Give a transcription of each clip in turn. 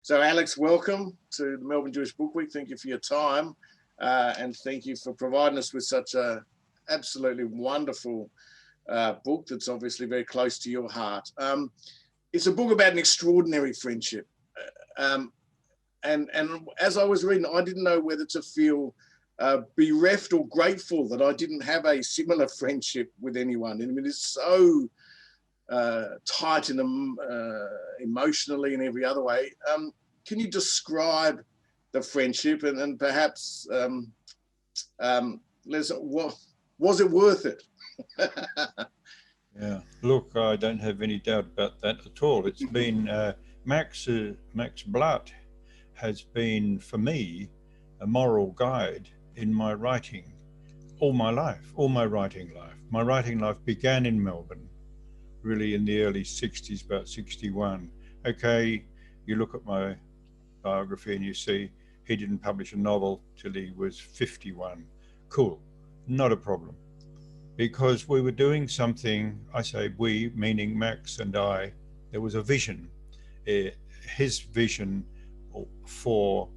So Alex, welcome to the Melbourne Jewish Book Week. Thank you for your time and thank you for providing us with such a absolutely wonderful book that's obviously very close to your heart. It's a book about an extraordinary friendship. And as I was reading, I didn't know whether to feel bereft or grateful that I didn't have a similar friendship with anyone. I mean, it's so tight and emotionally and every other way. Can you describe the friendship and perhaps was it worth it? Yeah, look, I don't have any doubt about that at all. It's been Max Blatt has been for me a moral guide in my writing all my life, all my writing life. My writing life began in Melbourne, really in the early 60s, about 61. Okay, you look at my biography and you see he didn't publish a novel till he was 51. Cool, not a problem. Because we were doing something, I say we, meaning Max and I, there was a vision. His vision for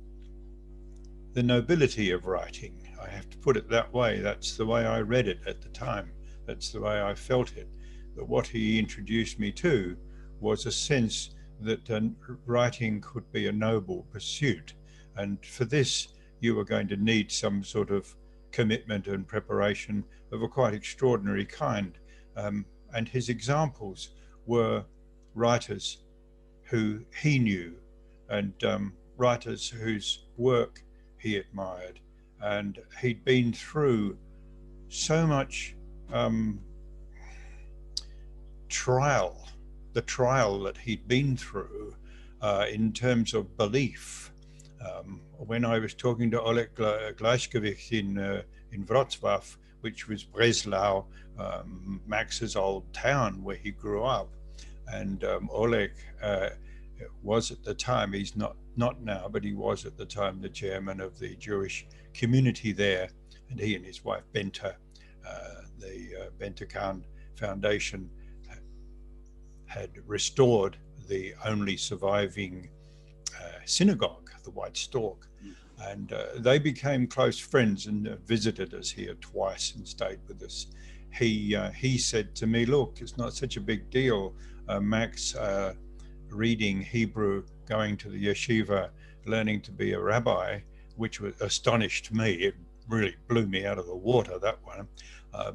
the nobility of writing. I have to put it that way. That's the way I read it at the time. That's the way I felt it. But what he introduced me to was a sense that writing could be a noble pursuit. And for this, you were going to need some sort of commitment and preparation of a quite extraordinary kind. And his examples were writers who he knew and writers whose work he admired. And he'd been through so much trial, the trial that he'd been through in terms of belief. When I was talking to Oleg Glashkevich in Wrocław, which was Breslau, Max's old town where he grew up, and Oleg was at the time, he's not now, but he was at the time the chairman of the Jewish community there, and he and his wife Benta, the Benta Khan Foundation, had restored the only surviving synagogue, the White Stork, and they became close friends and visited us here twice and stayed with us. He said to me, look, it's not such a big deal, Max, reading Hebrew, going to the yeshiva, learning to be a rabbi, which was astonished me. It really blew me out of the water, that one,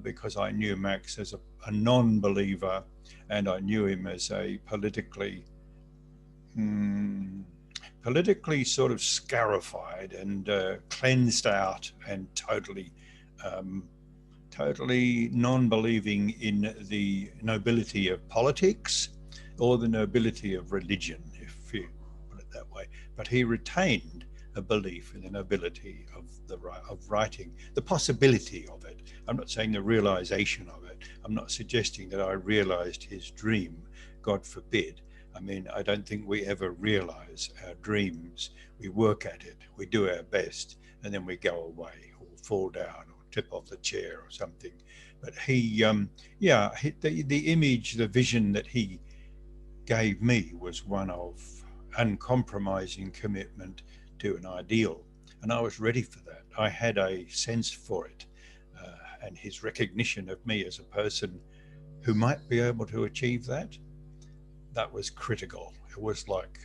because I knew Max as a non-believer, and I knew him as a politically sort of scarified and cleansed out and totally non-believing in the nobility of politics or the nobility of religion, if you put it that way. But he retained a belief in the nobility of writing, the possibility of it. I'm not saying the realization of it. I'm not suggesting that I realized his dream, God forbid. I mean, I don't think we ever realize our dreams. We work at it, we do our best, and then we go away or fall down or tip off the chair or something. But the image, the vision that he gave me was one of uncompromising commitment to an ideal. And I was ready for that. I had a sense for it. And his recognition of me as a person who might be able to achieve that, that was critical. It was like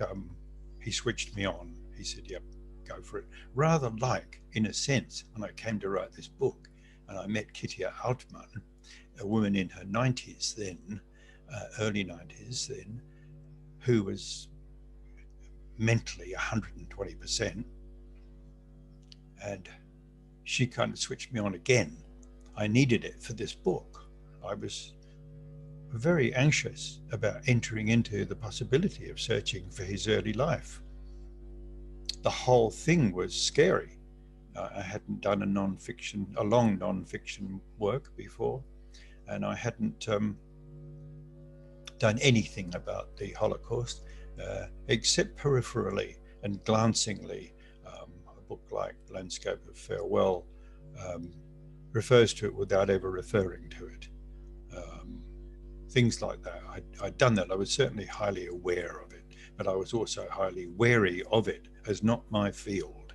he switched me on. He said, yep, go for it. Rather like, in a sense, when I came to write this book and I met Kitty Altman, a woman in her 90s then, early 90s then, who was mentally 120%, and she kind of switched me on again. I needed it for this book. I was very anxious about entering into the possibility of searching for his early life. The whole thing was scary. I hadn't done a long non-fiction work before, and I hadn't done anything about the Holocaust, except peripherally and glancingly. A book like Landscape of Farewell refers to it without ever referring to it. Things like that. I'd done that. I was certainly highly aware of it, but I was also highly wary of it as not my field.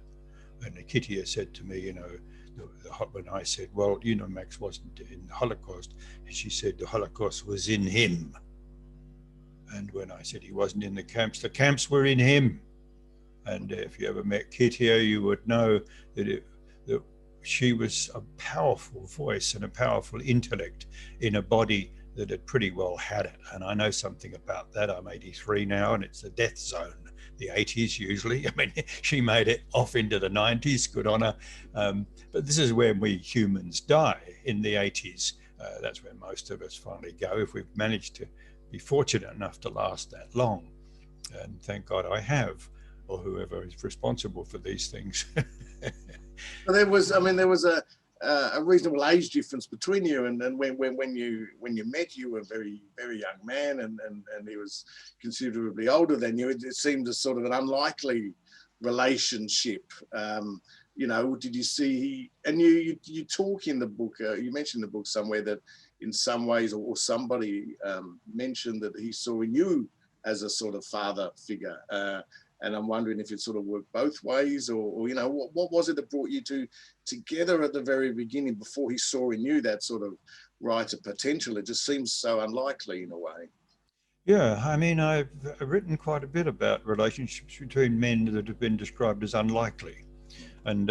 And Nikitia said to me, you know, when I said, well, you know, Max wasn't in the Holocaust, she said the Holocaust was in him. And when I said he wasn't in the camps were in him. And if you ever met Kitia, you would know that she was a powerful voice and a powerful intellect in a body that had pretty well had it. And I know something about that. I'm 83 now, and it's the death zone, the 80s usually. I mean, she made it off into the 90s, good on her. But this is where we humans die, in the 80s. That's where most of us finally go, if we've managed to be fortunate enough to last that long. And thank God I have, or whoever is responsible for these things. Well, there was a reasonable age difference between you, and when you met, you were a very, very young man, and he was considerably older than you. It seemed a sort of an unlikely relationship. You know, did you see? And you talk in the book. You mentioned in the book somewhere that in some ways, or somebody mentioned that he saw in you as a sort of father figure. And I'm wondering if it sort of worked both ways, or you know, what was it that brought you two together at the very beginning before he saw in you that sort of writer potential? It just seems so unlikely in a way. Yeah, I mean, I've written quite a bit about relationships between men that have been described as unlikely. And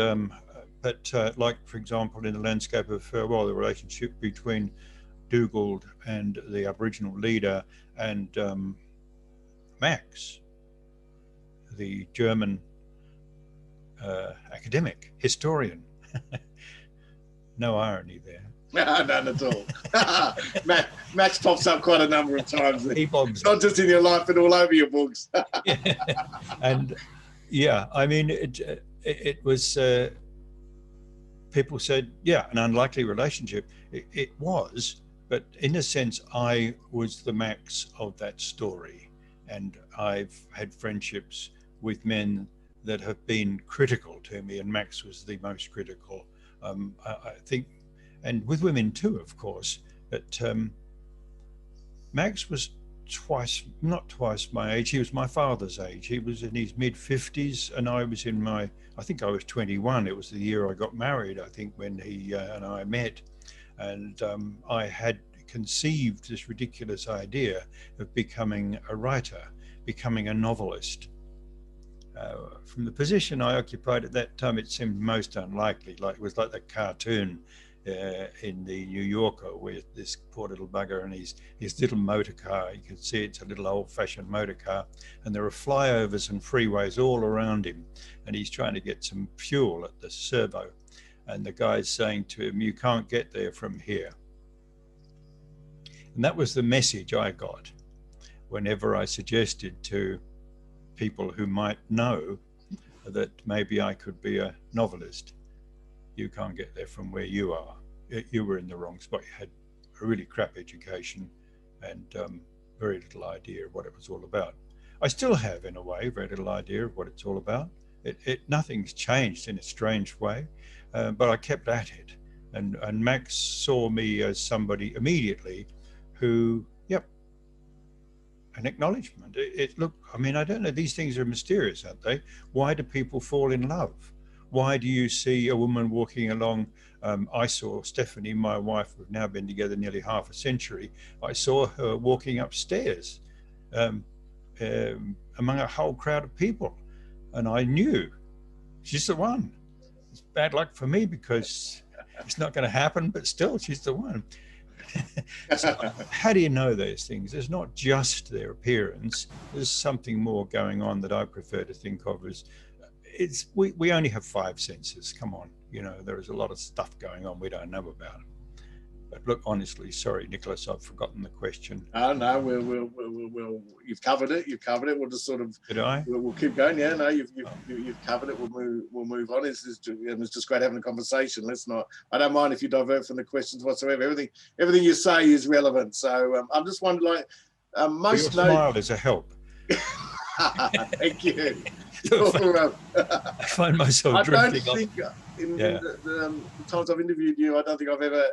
but like, for example, in the landscape of the relationship between Dugald and the Aboriginal leader and Max, the German academic, historian. No irony there. None at all. Max pops up quite a number of times. He bogs not just in your life, but all over your books. And yeah, I mean, it was, people said, yeah, an unlikely relationship. It was, but in a sense, I was the Max of that story. And I've had friendships with men that have been critical to me, and Max was the most critical, I think, and with women too, of course. But Max was not twice my age. He was my father's age. He was in his mid-50s, and I was in I think I was 21. It was the year I got married, I think, when he and I met. And I had conceived this ridiculous idea of becoming a writer, becoming a novelist. From the position I occupied at that time, it seemed most unlikely. Like it was like the cartoon in the New Yorker, where this poor little bugger and his little motor car, you can see it's a little old-fashioned motor car, and there are flyovers and freeways all around him, and he's trying to get some fuel at the servo, and the guy's saying to him, "You can't get there from here." And that was the message I got whenever I suggested to people who might know that maybe I could be a novelist. You can't get there from where you are. You were in the wrong spot. You had a really crap education and very little idea of what it was all about. I still have, in a way, very little idea of what it's all about. Nothing's changed in a strange way, but I kept at it. And Max saw me as somebody immediately who, an acknowledgement. Look, I mean, I don't know, these things are mysterious, aren't they? Why do people fall in love? Why do you see a woman walking along? I saw Stephanie, my wife, we've now been together nearly half a century. I saw her walking upstairs among a whole crowd of people. And I knew she's the one. It's bad luck for me because it's not going to happen, but still, she's the one. So how do you know those things? There's not just their appearance. There's something more going on that I prefer to think of as we only have 5 senses. Come on, you know, there is a lot of stuff going on we don't know about. But look, honestly, sorry, Nicholas, I've forgotten the question. No, we'll you've covered it. You've covered it. We'll just sort of. Did I? We'll keep going. Yeah, no, you've covered it. We'll move on. It's just great having a conversation. Let's not. I don't mind if you divert from the questions whatsoever. Everything you say is relevant. So I'm just wondering, like, most. Your smile is a help. Thank you. I find myself drifting. I don't think in the times I've interviewed you, I don't think I've ever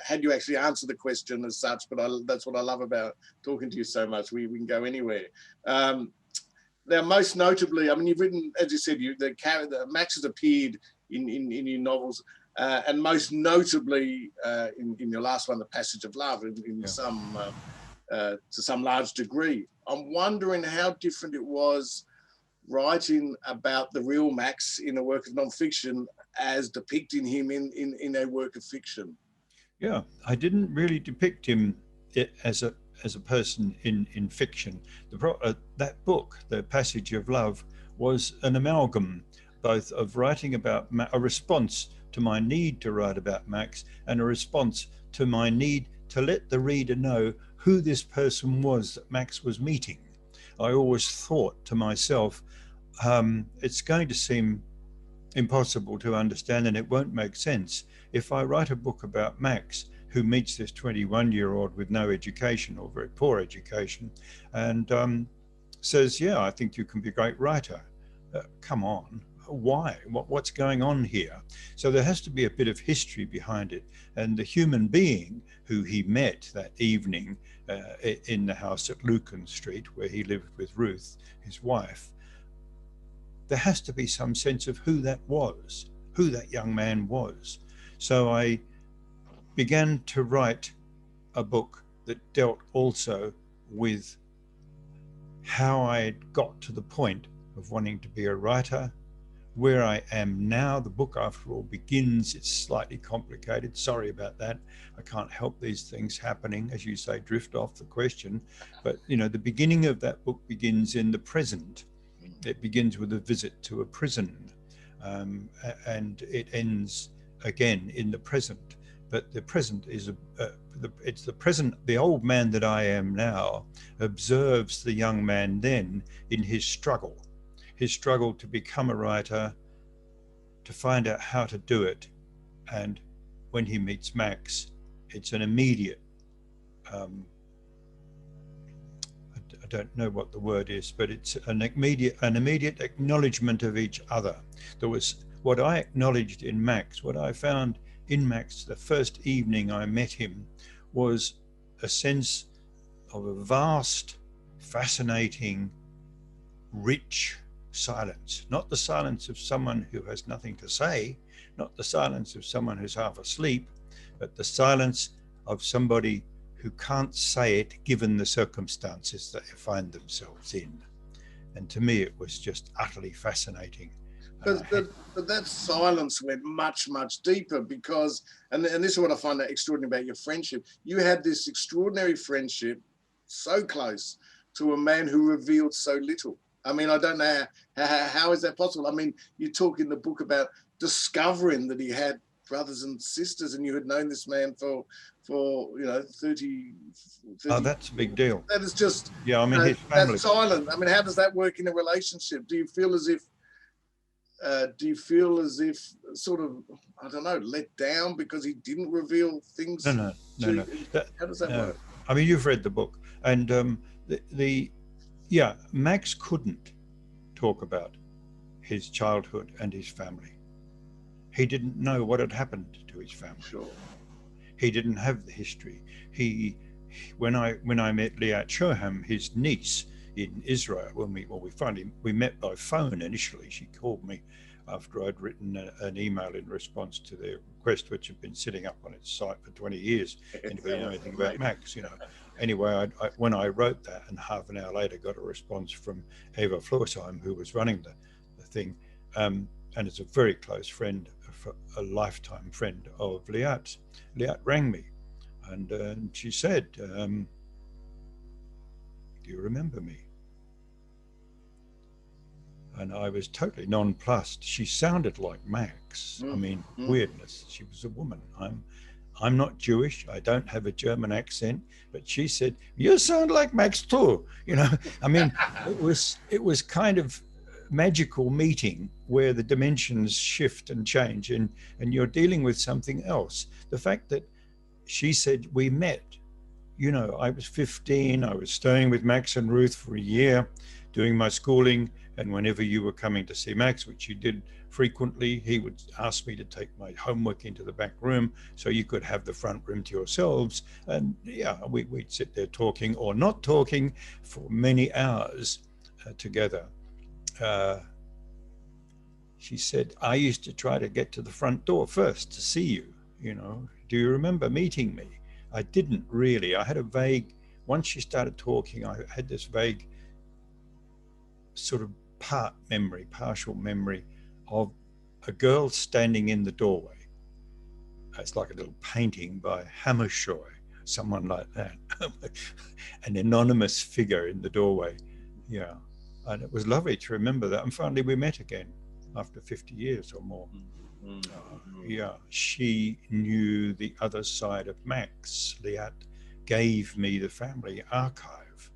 had you actually answered the question as such, but that's what I love about talking to you so much. We can go anywhere. Now, most notably, I mean, you've written, as you said, the Max has appeared in your novels, and most notably in your last one, The Passage of Love, to some large degree. I'm wondering how different it was writing about the real Max in a work of non-fiction as depicting him in a work of fiction. Yeah, I didn't really depict him as a person in fiction. That book, The Passage of Love, was an amalgam both of writing about a response to my need to write about Max and a response to my need to let the reader know who this person was that Max was meeting. I always thought to myself, it's going to seem impossible to understand and it won't make sense if I write a book about Max, who meets this 21-year-old with no education or very poor education, and says, yeah, I think you can be a great writer. Come on, why? What's going on here? So there has to be a bit of history behind it. And the human being who he met that evening in the house at Lucan Street, where he lived with Ruth, his wife, there has to be some sense of who that was, who that young man was. So I began to write a book that dealt also with how I got to the point of wanting to be a writer, where I am now. The book, after all, begins, it's slightly complicated, sorry about that. I can't help these things happening, as you say, drift off the question. But, you know, the beginning of that book begins in the present. It begins with a visit to a prison, and it ends again in the present. But the present is it's the present. The old man that I am now observes the young man then in his struggle to become a writer, to find out how to do it. And when he meets Max, it's an immediate, I don't know what the word is, but it's an immediate acknowledgement of each other. There was what I acknowledged in Max, what I found in Max the first evening I met him, was a sense of a vast, fascinating, rich silence. Not the silence of someone who has nothing to say, not the silence of someone who's half asleep, but the silence of somebody who can't say it given the circumstances that they find themselves in. And to me, it was just utterly fascinating. But that silence went much, much deeper because, and this is what I find extraordinary about your friendship. You had this extraordinary friendship, so close to a man who revealed so little. I mean, I don't know how is that possible? I mean, you talk in the book about discovering that he had brothers and sisters, and you had known this man for 30. Oh, that's a big deal. That is just, yeah. I mean, his family. That's silent. I mean, how does that work in a relationship? Do you feel as if sort of, I don't know, let down because he didn't reveal things? No. How does that work? I mean, you've read the book, and Max couldn't talk about his childhood and his family. He didn't know what had happened to his family. Sure. He didn't have the history. When I met Liat Shoham, his niece in Israel, when we met by phone initially. She called me after I'd written an email in response to their request, which had been sitting up on its site for 20 years. Anybody know anything about Max, you know? Anyway, when I wrote that, and half an hour later got a response from Eva Florsheim, who was running the thing, and it's a very close friend, a lifetime friend of Liat's. Liat rang me, and she said, do you remember me? And I was totally nonplussed. She sounded like Max. I mean, weirdness. She was a woman. I'm not Jewish. I don't have a German accent. But she said, "You sound like Max too." You know, I mean, it was kind of magical meeting where the dimensions shift and change, and you're dealing with something else. The fact that she said we met. You know, I was 15. I was staying with Max and Ruth for a year, doing my schooling. And whenever you were coming to see Max, which you did frequently, he would ask me to take my homework into the back room so you could have the front room to yourselves. And yeah, we'd sit there talking or not talking for many hours together. She said, I used to try to get to the front door first to see you, you know. Do you remember meeting me? I didn't really. I had a vague, once she started talking, I had this vague sort of partial memory of a girl standing in the doorway. It's like a little painting by Hammershaw, someone like that. An anonymous figure in the doorway. Yeah. And it was lovely to remember that. And finally we met again after 50 years or more. Yeah, she knew the other side of Max. Blatt gave me the family archive.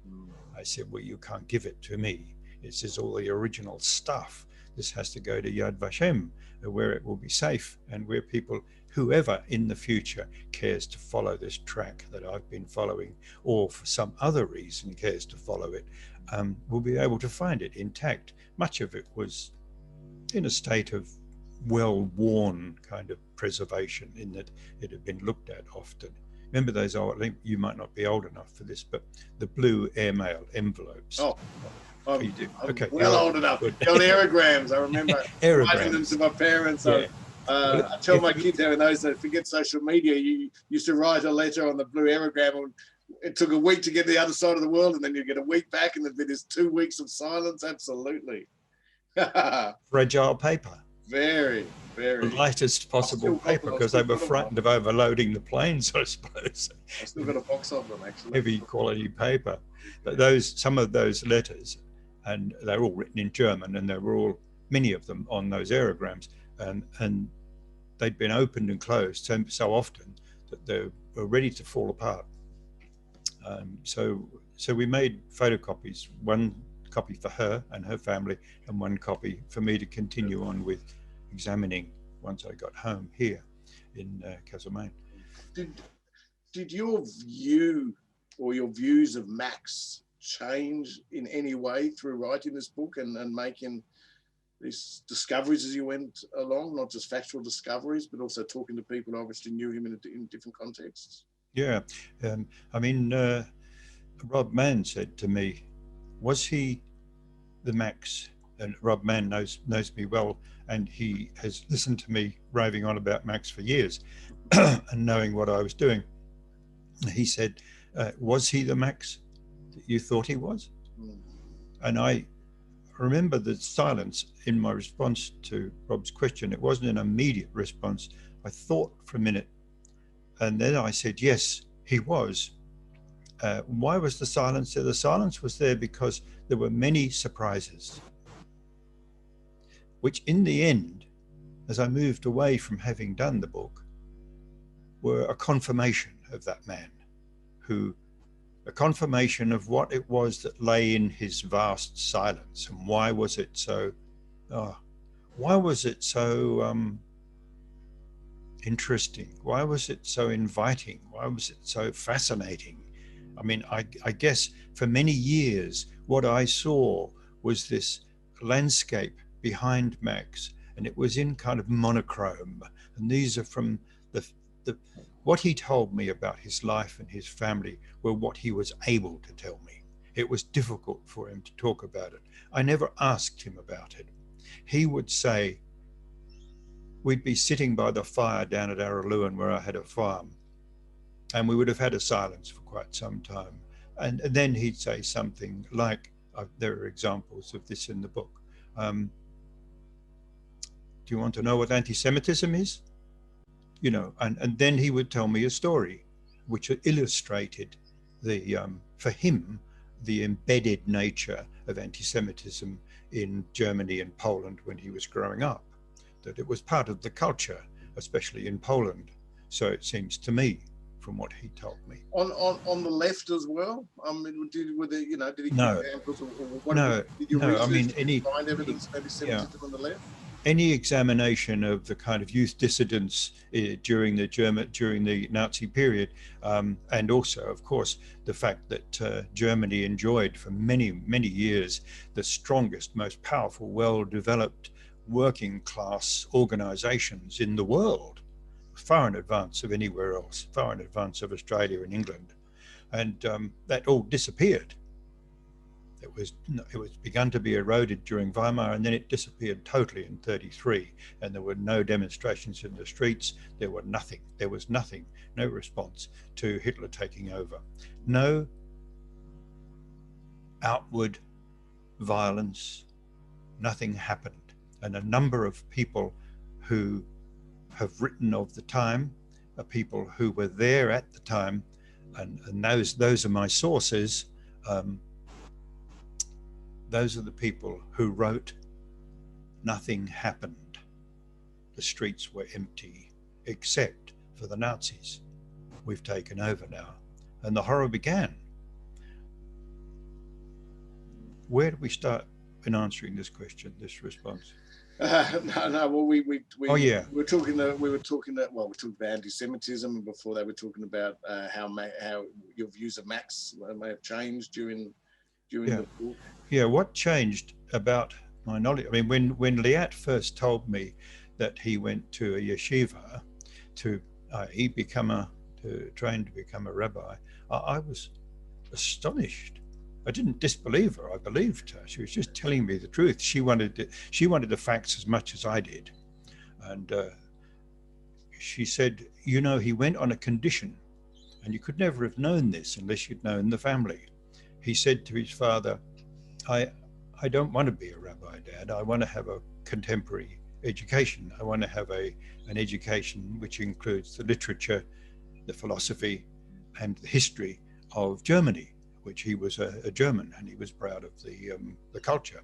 I said, well, you can't give it to me. This is all the original stuff. This has to go to Yad Vashem, where it will be safe and where people, whoever in the future cares to follow this track that I've been following, or for some other reason cares to follow it, will be able to find it intact. Much of it was in a state of well-worn kind of preservation, in that it had been looked at often. Remember those old, you might not be old enough for this, but the blue airmail envelopes. Oh, you do. I'm Okay, well old enough. Got aerograms. I remember writing them to my parents. Yeah. I tell my kids how in those days, forget social media, you used to write a letter on the blue aerogram, and it took a week to get to the other side of the world, and then you get a week back, and then there's 2 weeks of silence. Absolutely. Fragile paper. Very, very. The lightest possible paper, because they were frightened of overloading the planes, I suppose. I've still got a box of them, actually. Heavy quality paper. But some of those letters, and they're all written in German, and there were all, many of them on those aerograms, and they'd been opened and closed so often that they were ready to fall apart. So we made photocopies, one copy for her and her family, and one copy for me to continue on with examining once I got home here in Castlemaine. Did your view or your views of Max change in any way through writing this book and making these discoveries as you went along, not just factual discoveries, but also talking to people who obviously knew him in different contexts? Yeah, I mean, Rob Mann said to me, was he the Max? And Rob Mann knows me well, and he has listened to me raving on about Max for years and knowing what I was doing. He said, was he the Max that you thought he was? And I remember the silence in my response to Rob's question. It wasn't an immediate response. I thought for a minute, and then I said, yes, he was. Why was the silence there? The silence was there because there were many surprises, which in the end, as I moved away from having done the book, were a confirmation of that man, a confirmation of what it was that lay in his vast silence, and why was it so interesting? Why was it so inviting? Why was it so fascinating? I mean, I guess for many years, what I saw was this landscape behind Max, and it was in kind of monochrome. And these are from what he told me about his life and his family were what he was able to tell me. It was difficult for him to talk about it. I never asked him about it. He would say, we'd be sitting by the fire down at Araluen where I had a farm, and we would have had a silence for quite some time. And then he'd say something like, there are examples of this in the book. Do you want to know what anti-Semitism is? You know, and then he would tell me a story which illustrated for him, the embedded nature of anti-Semitism in Germany and Poland when he was growing up, that it was part of the culture, especially in Poland. So it seems to me, from what he told me. On the left as well? I mean, did he no. give examples? Did you I mean, find evidence of anti-Semitism on the left? any examination of the kind of youth dissidents during the Nazi period, and also, of course, the fact that Germany enjoyed for many years the strongest, most powerful, well-developed working class organizations in the world, far in advance of anywhere else, far in advance of Australia and England, and that all disappeared. It was begun to be eroded during Weimar, and then it disappeared totally in 1933. And there were no demonstrations in the streets. There was nothing, no response to Hitler taking over. No outward violence, nothing happened. And a number of people who have written of the time are people who were there at the time, and those are my sources. Those are the people who wrote, nothing happened. The streets were empty, except for the Nazis. We've taken over now. And the horror began. Where do we start in answering this question, this response? No. Well, we were talking about anti-Semitism, and before they were talking about how your views of Max may have changed during the book. Yeah, what changed about my knowledge? I mean, when Liat first told me that he went to a yeshiva to train to become a rabbi, I was astonished. I didn't disbelieve her. I believed her. She was just telling me the truth. She wanted the facts as much as I did, and she said, "You know, he went on a condition, and you could never have known this unless you'd known the family." He said to his father, I don't want to be a rabbi, Dad. I want to have a contemporary education. I want to have an education which includes the literature, the philosophy, and the history of Germany, which he was a German, and he was proud of the culture.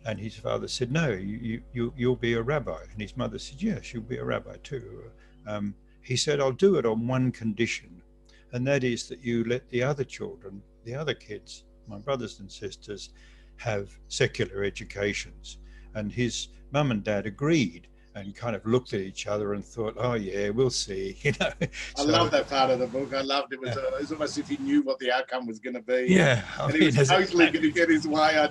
And his father said, "No, you'll be a rabbi." And his mother said, "Yeah, she'll be a rabbi too." He said, "I'll do it on one condition, and that is that you let the other children, the other kids, my brothers and sisters, have secular educations." And his mum and dad agreed and kind of looked at each other and thought, "Oh yeah, we'll see." I love that part of the book. I loved it. It was almost if he knew what the outcome was going to be. Yeah, and he was totally going to get his way. I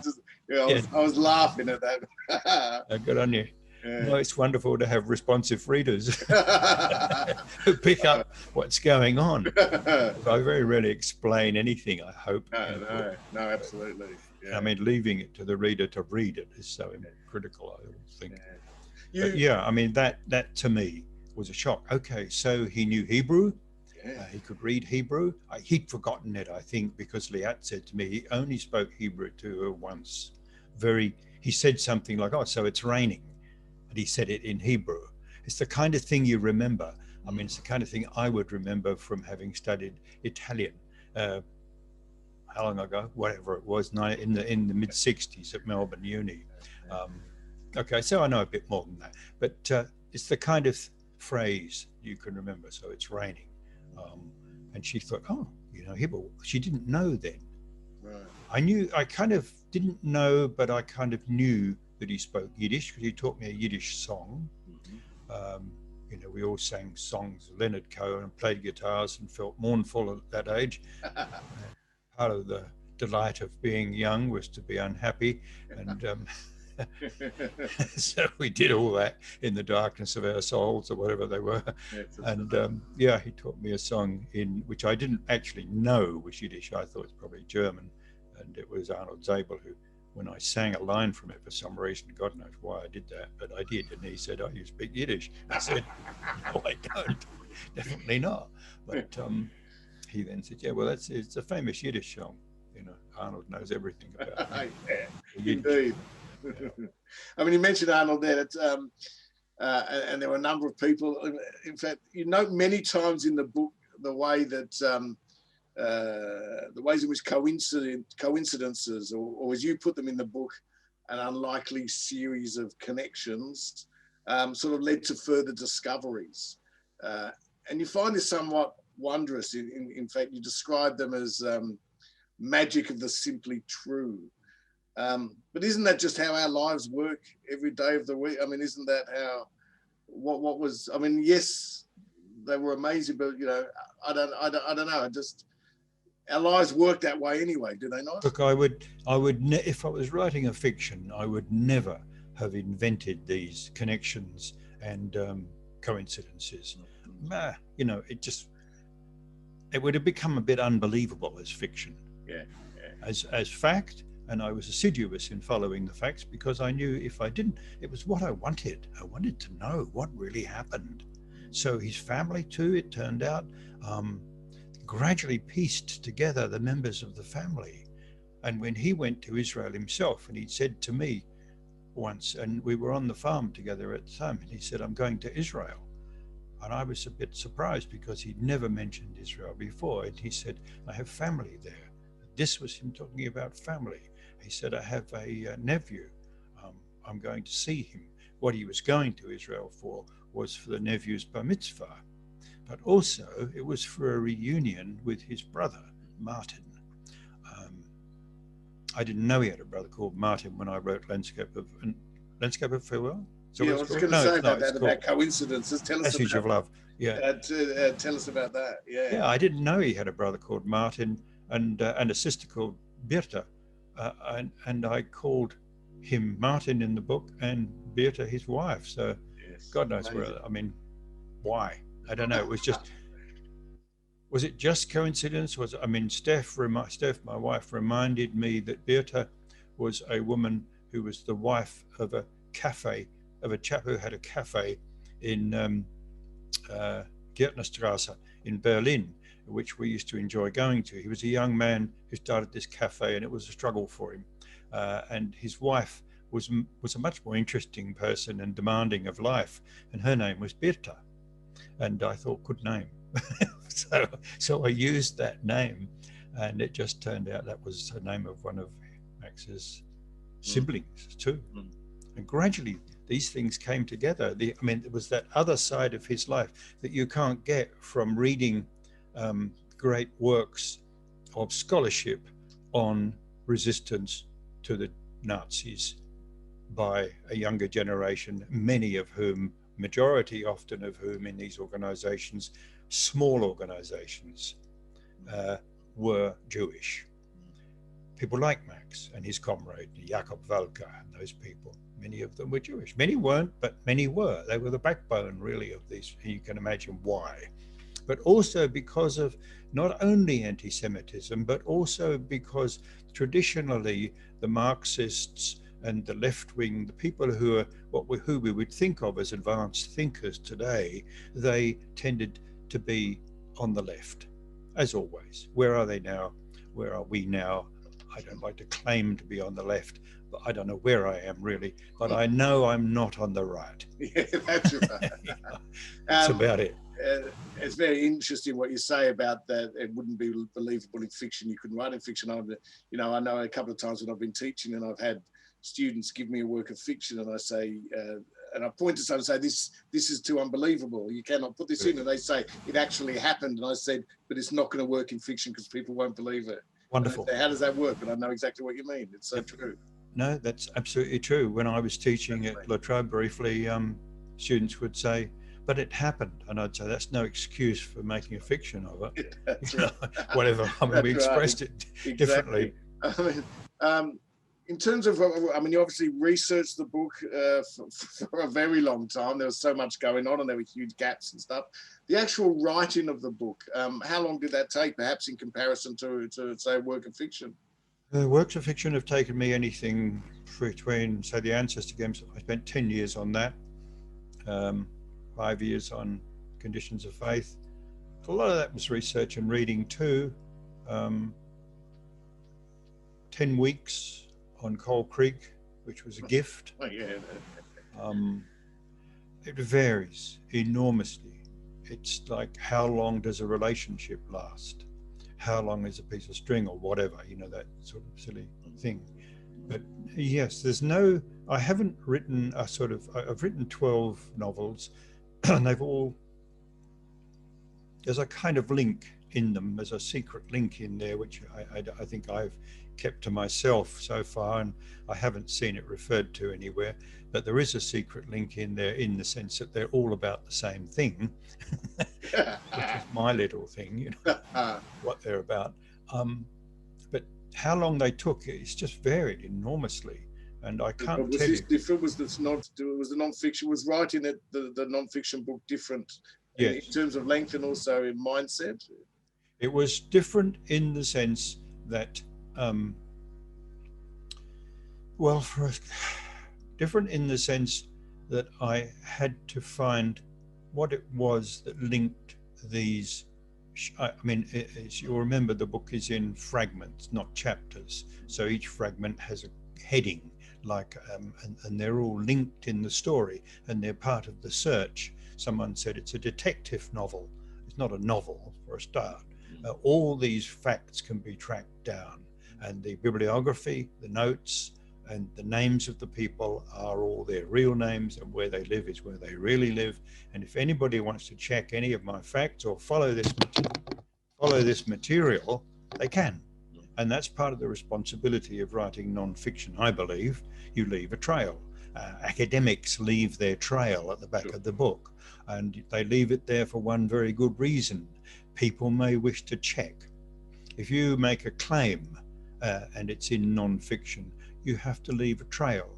was laughing at that. Good on you. Yeah. Well, it's wonderful to have responsive readers who pick up what's going on. I very rarely explain anything, I hope. No, absolutely. Yeah. I mean, leaving it to the reader to read it is so critical, I think. Yeah. I mean, that to me was a shock. Okay, so he knew Hebrew. Yeah. He could read Hebrew. He'd forgotten it, I think, because Liat said to me he only spoke Hebrew to her once. He said something like, "Oh, so it's raining." And he said it in Hebrew. It's the kind of thing you remember. I mean, it's the kind of thing I would remember from having studied Italian. How long ago? Whatever it was, in the mid-60s at Melbourne Uni. Okay, so I know a bit more than that. But it's the kind of phrase you can remember. So it's raining. And she thought, "Oh, Hebrew." She didn't know then. Right. I kind of didn't know, but I kind of knew that he spoke Yiddish because he taught me a Yiddish song. Mm-hmm. We all sang songs of Leonard Cohen and played guitars and felt mournful at that age. Part of the delight of being young was to be unhappy, and so we did all that in the darkness of our souls or whatever they were. And he taught me a song in which I didn't actually know was Yiddish. I thought it was probably German, and it was Arnold Zabel who, when I sang a line from it for some reason, God knows why I did that, but I did. And he said, "Oh, you speak Yiddish?" I said, "No, I don't. Definitely not." But he then said, "Yeah, well, it's a famous Yiddish song. Arnold knows everything about it." Yeah, indeed. Yeah. I mean, you mentioned Arnold there, and there were a number of people. In fact, you note many times in the book the way that the ways in which coincidences, or as you put them in the book, an unlikely series of connections sort of led to further discoveries. And you find this somewhat wondrous. In fact, you describe them as magic of the simply true. But isn't that just how our lives work every day of the week? I mean, isn't that how, what was, I mean, yes, they were amazing, but, you know, I don't know. Our lives work that way anyway, do they not? Look, if I was writing a fiction, I would never have invented these connections and coincidences. You know, it would have become a bit unbelievable as fiction. Yeah. As fact, and I was assiduous in following the facts because I knew if I didn't, it was what I wanted. I wanted to know what really happened. So his family too, it turned out, gradually pieced together the members of the family. And when he went to Israel himself, and he'd said to me once, and we were on the farm together at the time, and he said, "I'm going to Israel." And I was a bit surprised because he'd never mentioned Israel before. And he said, "I have family there." This was him talking about family. He said, "I have a nephew. I'm going to see him." What he was going to Israel for was for the nephew's bar mitzvah, but also it was for a reunion with his brother, Martin. I didn't know he had a brother called Martin when I wrote Landscape of Farewell. So yeah, I was going to say about coincidences. Tell us Message about of Love. Yeah. Tell us about that. Yeah. Yeah, I didn't know he had a brother called Martin and a sister called Birta, and I called him Martin in the book and Birta his wife. So yes, God knows amazing. Where. I mean, why? I don't know. It was just. Was it just coincidence? Steph, my wife, reminded me that Birta was a woman who was the wife of a chap who had a cafe in Gärtnerstrasse in Berlin, which we used to enjoy going to. He was a young man who started this cafe, and it was a struggle for him. And his wife was a much more interesting person and demanding of life, and her name was Birta. And I thought, good name. So I used that name, and it just turned out that was the name of one of Max's siblings too. And gradually these things came together. It was that other side of his life that you can't get from reading great works of scholarship on resistance to the Nazis by a younger generation, majority often of whom in these organizations, small organizations, were Jewish. People like Max and his comrade, Jakob Walker, and those people, many of them were Jewish. Many weren't, but many were. They were the backbone, really, of these. And you can imagine why. But also because of not only anti-Semitism, but also because traditionally the Marxists and the left wing, the people who we would think of as advanced thinkers today, they tended to be on the left, as always. Where are they now? Where are we now? I don't like to claim to be on the left, but I don't know where I am really, but I know I'm not on the right. Yeah, that's right. That's about it. It's very interesting what you say about that. It wouldn't be believable in fiction. You couldn't write in fiction. I know a couple of times when I've been teaching and I've had students give me a work of fiction, and I say, and I point to something and say, this is too unbelievable. You cannot put this in. And they say, it actually happened. And I said, but it's not going to work in fiction because people won't believe it. Wonderful. Say, how does that work? But I know exactly what you mean. It's so true. No, that's absolutely true. When I was teaching at La Trobe briefly, students would say, but it happened. And I'd say, that's no excuse for making a fiction of it. That's right. Whatever. We expressed it differently. In terms of, you obviously researched the book for a very long time. There was so much going on and there were huge gaps and stuff. The actual writing of the book, how long did that take, perhaps in comparison to say, a work of fiction? Works of fiction have taken me anything between, say, The Answers to Games. I spent 10 years on that, 5 years on Conditions of Faith. A lot of that was research and reading too. 10 weeks on Coal Creek, which was a gift. Oh, yeah. It varies enormously. It's like, how long does a relationship last? How long is a piece of string or whatever, that sort of silly thing. But yes, I haven't written I've written 12 novels and there's a kind of link in them. There's a secret link in there, which I think I've kept to myself so far, and I haven't seen it referred to anywhere. But there is a secret link in there, in the sense that they're all about the same thing, which is my little thing, you know, what they're about. But how long they took, it's just varied enormously, and I can't was tell this you. different? Was this not? Was the non-fiction, was writing it, the non-fiction book, different in Yes, terms of length and also in mindset? it was different in the sense that, well, different in the sense that I had to find what it was that linked these. I mean, as you'll remember, the book is in fragments, not chapters. So each fragment has a heading, like, and they're all linked in the story, and they're part of the search. Someone said it's a detective novel. It's not a novel, for a start. All these facts can be tracked down, and the bibliography, the notes, and the names of the people are all their real names, and where they live is where they really live. And if anybody wants to check any of my facts or follow this material, they can. And that's part of the responsibility of writing non-fiction, I believe. You leave a trail. Academics leave their trail at the back of the book, and they leave it there for one very good reason. People may wish to check. If you make a claim and it's in non-fiction, you have to leave a trail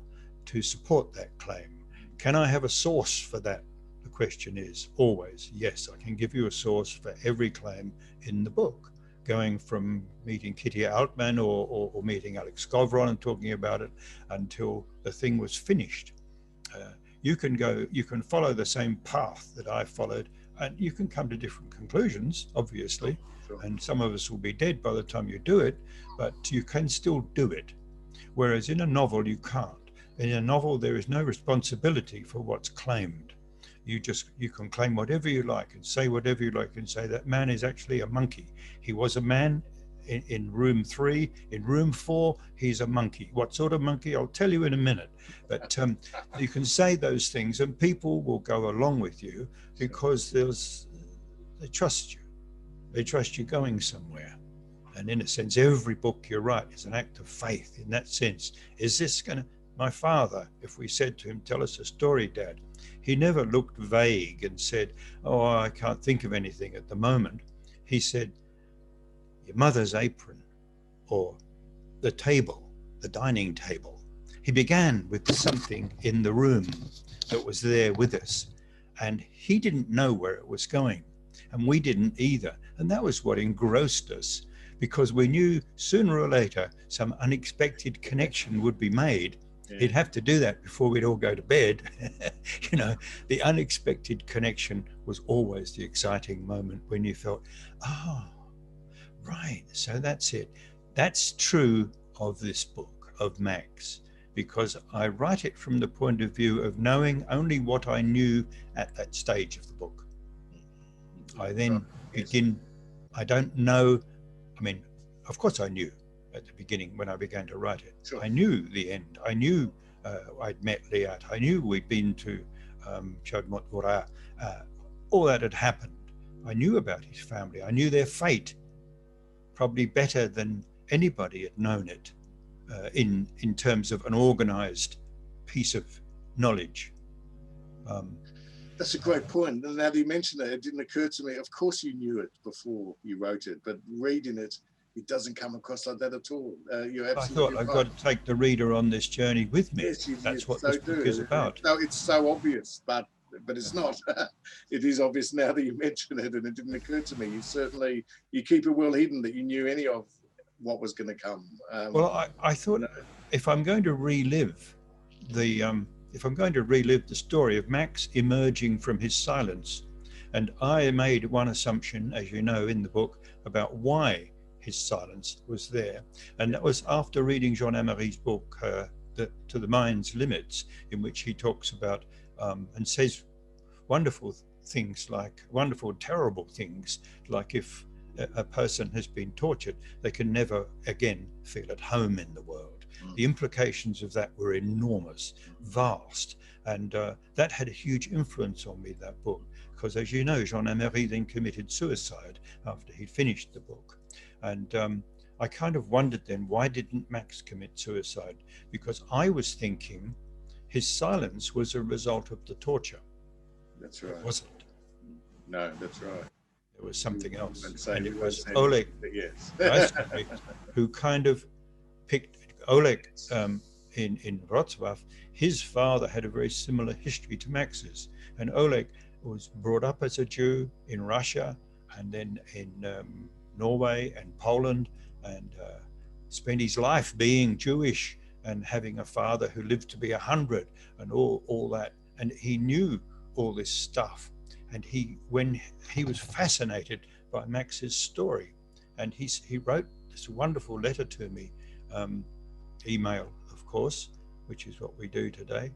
to support that claim. Can I have a source for that? The question is always, yes, I can give you a source for every claim in the book, going from meeting Kitty Altman or meeting Alex Skovron and talking about it until the thing was finished. You can follow the same path that I followed, and you can come to different conclusions, obviously, and some of us will be dead by the time you do it, but you can still do it. Whereas in a novel, you can't. In a novel, there is no responsibility for what's claimed. You can claim whatever you like and say whatever you like and say that man is actually a monkey. He was a man in room 3. In room 4, he's a monkey. What sort of monkey? I'll tell you in a minute. But you can say those things and people will go along with you because they trust you. They trust you going somewhere. And in a sense, every book you write is an act of faith in that sense. Is this going to... My father, if we said to him, tell us a story, Dad, he never looked vague and said, oh, I can't think of anything at the moment. He said, your mother's apron, or the table, the dining table. He began with something in the room that was there with us, and he didn't know where it was going, and we didn't either. And that was what engrossed us, because we knew sooner or later some unexpected connection would be made. He'd have to do that before we'd all go to bed. You know, the unexpected connection was always the exciting moment when you felt, oh, right, so that's it. That's true of this book, of Max, because I write it from the point of view of knowing only what I knew at that stage of the book. I then begin, I don't know, I mean, of course I knew at the beginning when I began to write it. Sure. I knew the end. I knew I'd met Liat. I knew we'd been to Chaudmont-Gorat. All that had happened. I knew about his family. I knew their fate probably better than anybody had known it in terms of an organized piece of knowledge. That's a great point. And now that you mentioned it didn't occur to me. Of course you knew it before you wrote it, but reading it, it doesn't come across like that at all. You're absolutely right. I thought I've got to take the reader on this journey with me. Yes, That's what this book is about. It's so obvious, but it's not. It is obvious now that you mention it, and it didn't occur to me. You keep it well hidden that you knew any of what was going to come. Well, I thought if I'm going to relive the story of Max emerging from his silence, and I made one assumption, as you know, in the book about why his silence was there, and that was after reading Jean Améry's book, To the Mind's Limits, in which he talks about and says wonderful things, like wonderful, terrible things, like if a person has been tortured, they can never again feel at home in the world. The implications of that were enormous, vast, and that had a huge influence on me, that book, because as you know, Jean Améry then committed suicide after he'd finished the book. And I kind of wondered then, why didn't Max commit suicide? Because I was thinking his silence was a result of the torture. That's right. It wasn't. No, that's right. It was something else. Say, And it was say Oleg, yes. I suspect, who kind of picked Oleg in Wrocław. His father had a very similar history to Max's. And Oleg was brought up as a Jew in Russia and then in Norway and Poland, and spent his life being Jewish and having a father who lived to be 100 and all that. And he knew all this stuff. And when he was fascinated by Max's story, and he wrote this wonderful letter to me, email, of course, which is what we do today,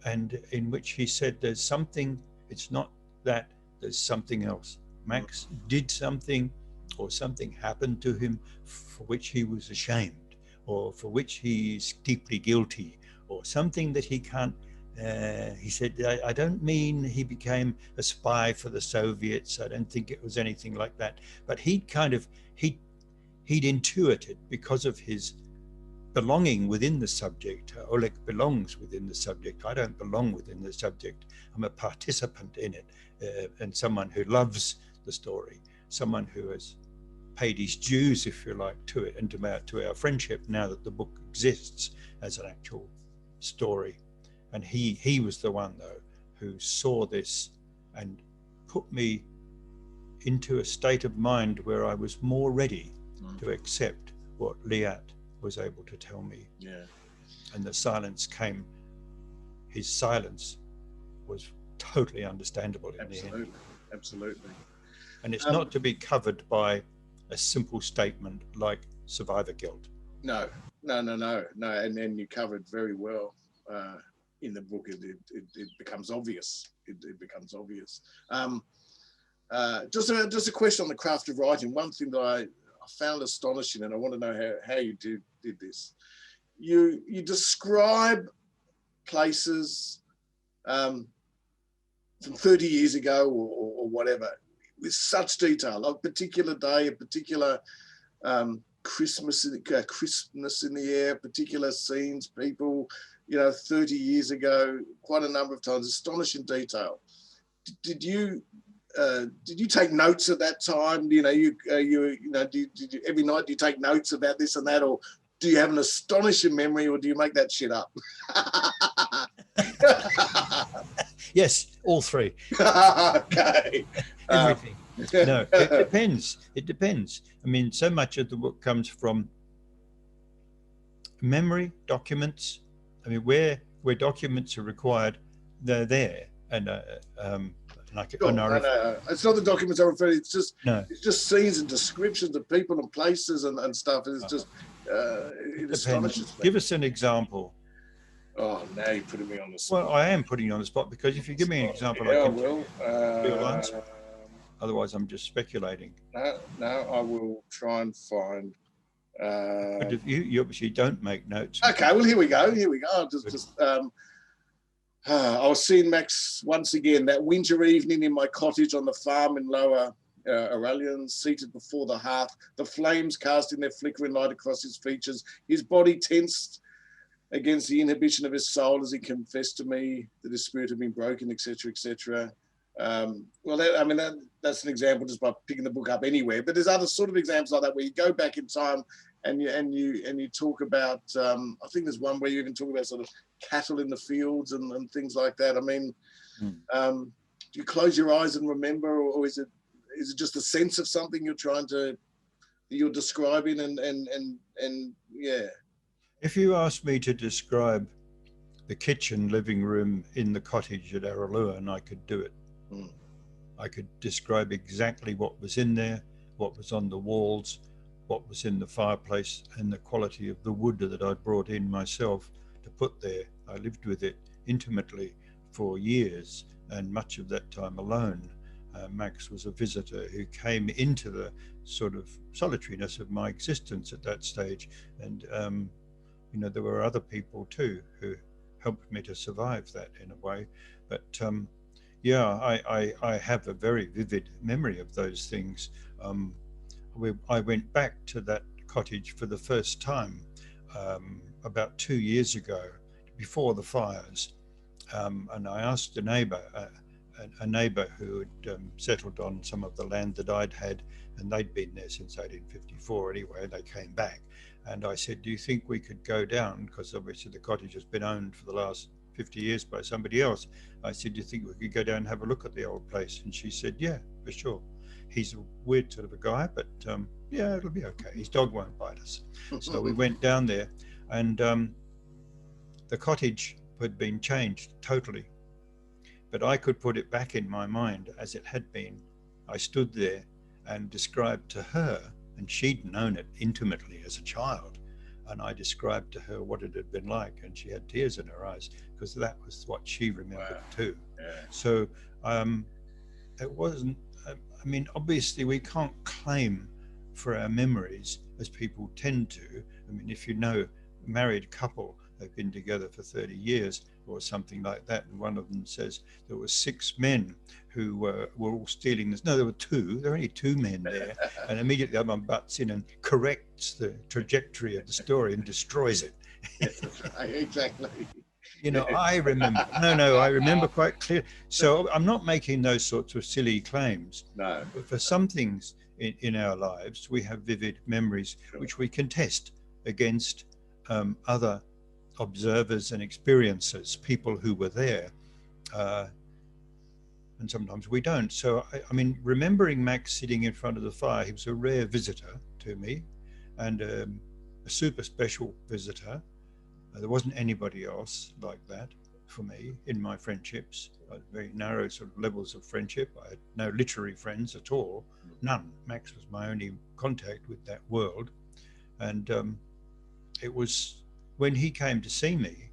and in which he said, there's something, it's not that, there's something else. Max did something, or something happened to him for which he was ashamed, or for which he is deeply guilty, or something that he can't. He said, I don't mean he became a spy for the Soviets. I don't think it was anything like that. But he'd intuited, because of his belonging within the subject. Oleg belongs within the subject. I don't belong within the subject. I'm a participant in it, and someone who loves the story, someone who has paid his dues, if you like, to it, and to our friendship now that the book exists as an actual story. And he was the one, though, who saw this and put me into a state of mind where I was more ready to accept what Liat was able to tell me. Yeah. And the silence came. His silence was totally understandable in the end. Absolutely. And it's not to be covered by a simple statement like survivor guilt. No. And you covered very well in the book. It becomes obvious. It becomes obvious. Just a question on the craft of writing. One thing that I found astonishing, and I want to know how you did this. You describe places from 30 years ago or whatever with such detail, a particular day, a particular crispness in the air, particular scenes, people, 30 years ago, quite a number of times, astonishing detail. Did you take notes at that time? Do you every night do you take notes about this and that, or do you have an astonishing memory, or do you make that shit up? Yes, all three. Okay. Everything. No, it depends. It depends. I mean, so much of the book comes from memory, documents. I mean, where documents are required, they're there. And No, it's not the documents I refer to. It's just no. It's just scenes and descriptions of people and places and stuff. It's just it astonishes me. Give us an example. Oh, now you're putting me on the spot. Well, I am putting you on the spot, because if you give me an example, yeah, I can will. real answer. Otherwise, I'm just speculating. No, I will try and find. But if you obviously don't make notes. Okay, well, here we go. I was seeing Max once again that winter evening in my cottage on the farm in Lower Aurelian, seated before the hearth, the flames casting their flickering light across his features, his body tensed against the inhibition of his soul as he confessed to me that his spirit had been broken, etc., etc. That's an example just by picking the book up anywhere. But there's other sort of examples like that where you go back in time and you talk about. I think there's one where you even talk about sort of cattle in the fields and things like that. I mean, do you close your eyes and remember, or is it just a sense of something you're describing and yeah? If you asked me to describe the kitchen, living room in the cottage at Araluen, I could do it. I could describe exactly what was in there, what was on the walls, what was in the fireplace, and the quality of the wood that I'd brought in myself to put there. I lived with it intimately for years, and much of that time alone. Max was a visitor who came into the sort of solitariness of my existence at that stage. And, there were other people too who helped me to survive that in a way. But I have a very vivid memory of those things. I went back to that cottage for the first time about 2 years ago, before the fires, and I asked a neighbour who had settled on some of the land that I'd had, and they'd been there since 1854 anyway. They came back, and I said, "Do you think we could go down?" Because obviously the cottage has been owned for the last 50 years by somebody else. I said, "Do you think we could go down and have a look at the old place?" And she said, "Yeah, for sure." He's a weird sort of a guy, but yeah, it'll be okay. His dog won't bite us. So we went down there, and the cottage had been changed totally, but I could put it back in my mind as it had been. I stood there and described to her, and she'd known it intimately as a child, and I described to her what it had been like, and she had tears in her eyes because that was what she remembered too. Yeah. So it wasn't, I mean, obviously we can't claim for our memories as people tend to. I mean, if you know a married couple, they've been together for 30 years or something like that, and one of them says there were 6 men who were all stealing this. No, there were 2. There were only 2 men there. And immediately the other one butts in and corrects the trajectory of the story and destroys it. Yes, that's right. Exactly. You know, I remember. No, I remember quite clearly. So I'm not making those sorts of silly claims. No. But for some things in our lives, we have vivid memories which we can test against other observers and experiencers, people who were there. And sometimes we don't. So, I mean, remembering Max sitting in front of the fire, he was a rare visitor to me, and a super special visitor. There wasn't anybody else like that for me in my friendships. Very narrow sort of levels of friendship. I had no literary friends at all, none. Max was my only contact with that world. And it was when he came to see me,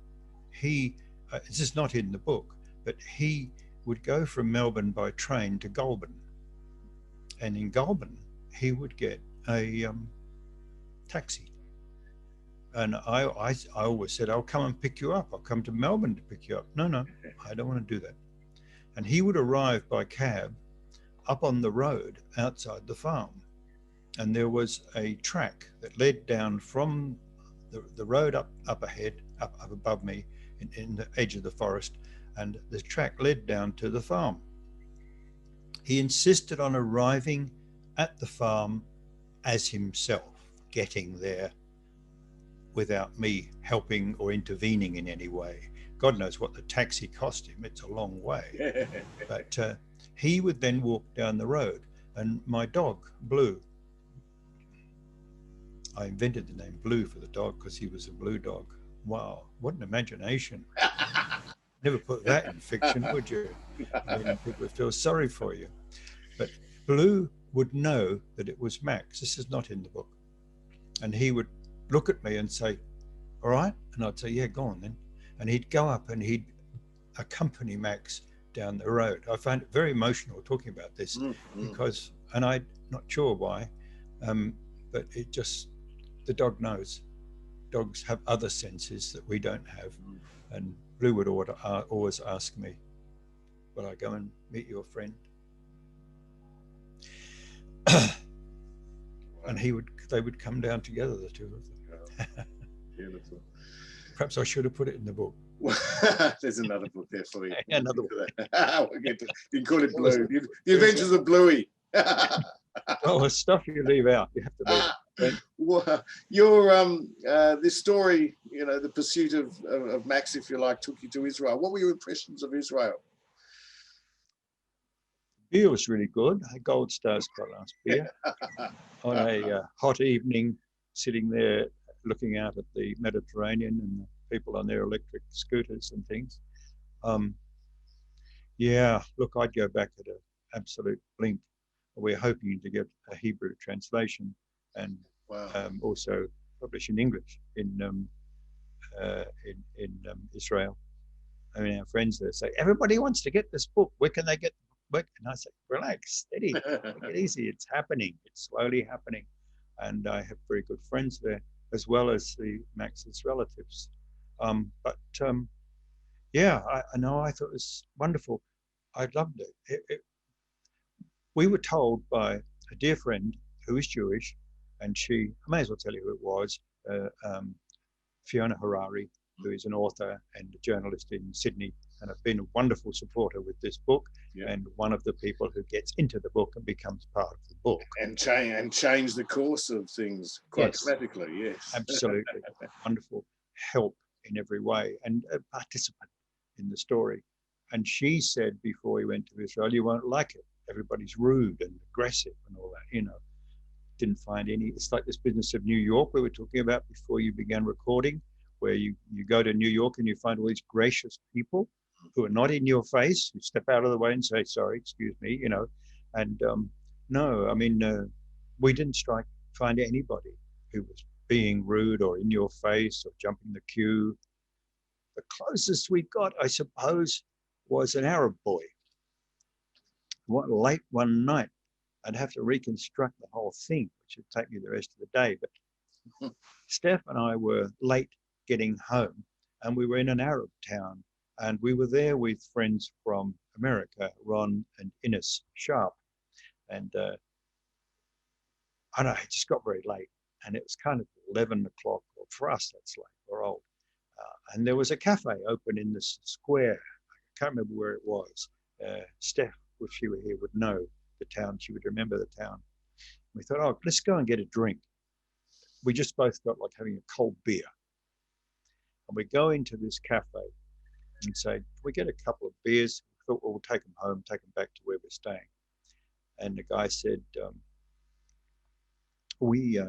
this is not in the book, but he would go from Melbourne by train to Goulburn. And in Goulburn, he would get a taxi. And I always said, "I'll come and pick you up. I'll come to Melbourne to pick you up." No, I don't want to do that. And he would arrive by cab up on the road outside the farm. And there was a track that led down from the road up ahead, up above me in the edge of the forest. And the track led down to the farm. He insisted on arriving at the farm as himself, getting there without me helping or intervening in any way. God knows what the taxi cost him. It's a long way. But he would then walk down the road, and my dog, Blue, I invented the name Blue for the dog because he was a blue dog. Wow, what an imagination. Never put that in fiction, would you? I mean, people would feel sorry for you. But Blue would know that it was Max. This is not in the book. And he would look at me and say, "All right?" And I'd say, "Yeah, go on then." And he'd go up and he'd accompany Max down the road. I find it very emotional talking about this because, and I'm not sure why, but it just, the dog knows. Dogs have other senses that we don't have. And Blue would always ask me, "Will I go and meet your friend?" And they would come down together, the two of them. Beautiful. Perhaps I should have put it in the book. There's another book there for you. Another one. You can call it Blue. The Adventures of Bluey. Oh, the stuff you leave out, you have to leave it. Well, your this story, you know, the pursuit of Max, if you like, took you to Israel. What were your impressions of Israel? Beer was really good. Gold Star's quite a nice beer. On a hot evening, sitting there looking out at the Mediterranean and the people on their electric scooters and things. Yeah, look, I'd go back at an absolute blink. We're hoping to get a Hebrew translation and also publish in English in Israel. I mean, our friends there say, "Everybody wants to get this book. Where can they get the book?" And I say, "Relax, steady, take it easy. It's happening. It's slowly happening." And I have very good friends there, as well as Max's relatives. Yeah, I know. I thought it was wonderful. I loved it. We were told by a dear friend who was Jewish, and I may as well tell you who it was, Fiona Harari, who is an author and a journalist in Sydney, and have been a wonderful supporter with this book, and one of the people who gets into the book and becomes part of the book. And change the course of things quite dramatically, yes. Absolutely. Wonderful help in every way, and a participant in the story. And she said before we went to Israel, you won't like it. Everybody's rude and aggressive and all that, you know. Didn't find any. It's like this business of New York we were talking about before you began recording, where you go to New York and you find all these gracious people who are not in your face, who step out of the way and say, sorry, excuse me, you know. And no, I mean, we didn't find anybody who was being rude or in your face or jumping the queue. The closest we got, I suppose, was an Arab boy. Late one night, I'd have to reconstruct the whole thing, which would take me the rest of the day. But Steph and I were late getting home, and we were in an Arab town, and we were there with friends from America, Ron and Ines Sharp. And I don't know, it just got very late, and it was kind of 11 o'clock, or for us, that's late, we're old. And there was a cafe open in this square. I can't remember where it was. Steph, if she were here, would know the town. She would remember the town. We thought, oh, let's go and get a drink. We just both felt like having a cold beer. And we go into this cafe and say, we get a couple of beers. We thought, well, we'll take them home, take them back to where we're staying. And the guy said, we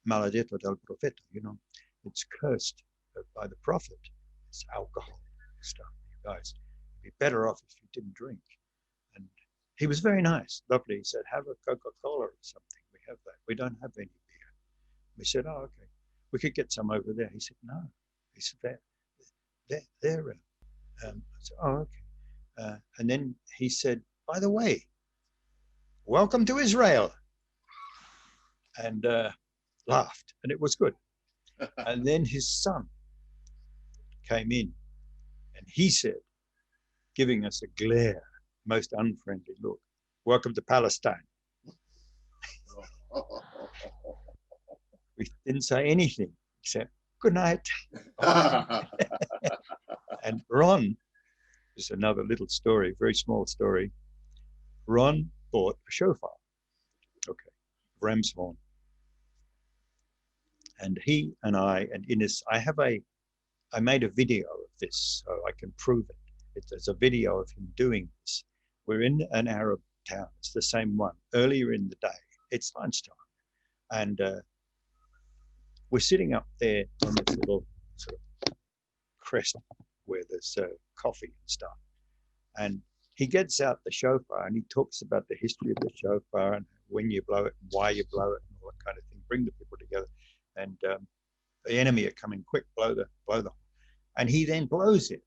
maledetto del profeta, you know, it's cursed by the prophet. It's alcohol stuff, you guys. You'd be better off if you didn't drink. And he was very nice, lovely. He said, have a Coca-Cola or something. We have that. We don't have any beer. We said, oh, okay. We could get some over there. He said, no. He said, they're I said, oh, okay. And then he said, by the way, welcome to Israel. And laughed, and it was good. And then his son came in, and he said, giving us a glare, most unfriendly look, welcome to Palestine. We didn't say anything except good night. And Ron, just another little story, very small story. Ron bought a shofar, okay, ram's horn. And he and I and Ines, I made a video of this so I can prove it. There's a video of him doing this. We're in an Arab town. It's the same one. Earlier in the day, it's lunchtime. And we're sitting up there on this little sort of crest where there's coffee and stuff. And he gets out the shofar and he talks about the history of the shofar and when you blow it and why you blow it and all that kind of thing. Bring the people together. And the enemy are coming quick, blow the horn. And he then blows it.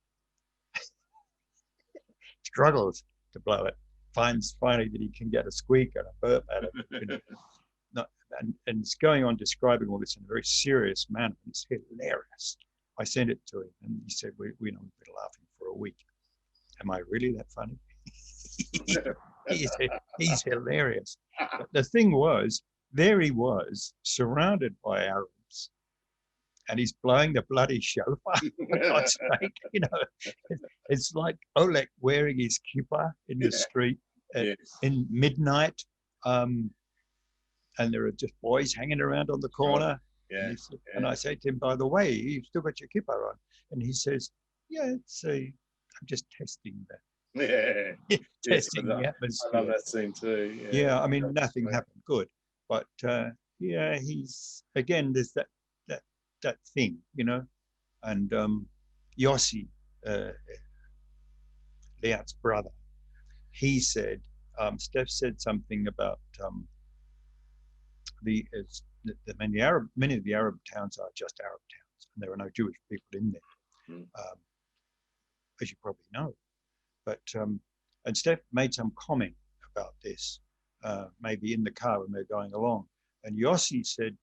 Struggles to blow it. Finds finally that he can get a squeak and a burp out of it. You know. And it's going on describing all this in a very serious manner. It's hilarious. I sent it to him and he said, we've been laughing for a week. Am I really that funny? He's hilarious. But the thing was, there he was, surrounded by Arabs, and he's blowing the bloody shofar. For God's sake, you know, it's like Oleg wearing his kippah in the street in midnight, and there are just boys hanging around on the corner. And I say to him, by the way, you've still got your kippah on, and he says, yeah, I'm just testing that. Testing the atmosphere. I love that scene too. Yeah, I mean, nothing happened good. But he's again. There's that thing, you know, and Yossi, Liat's brother, he said, Steph said something about many of the Arab towns are just Arab towns, and there are no Jewish people in there, as you probably know. But and Steph made some comment about this, maybe in the car when they're going along. And Yossi said,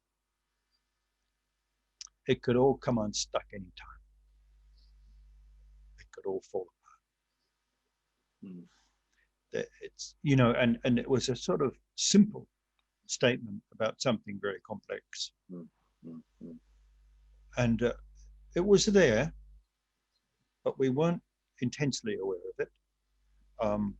it could all come unstuck anytime. It could all fall apart. It's, you know, and it was a sort of simple statement about something very complex. Mm, mm, mm. And it was there, but we weren't intensely aware of it.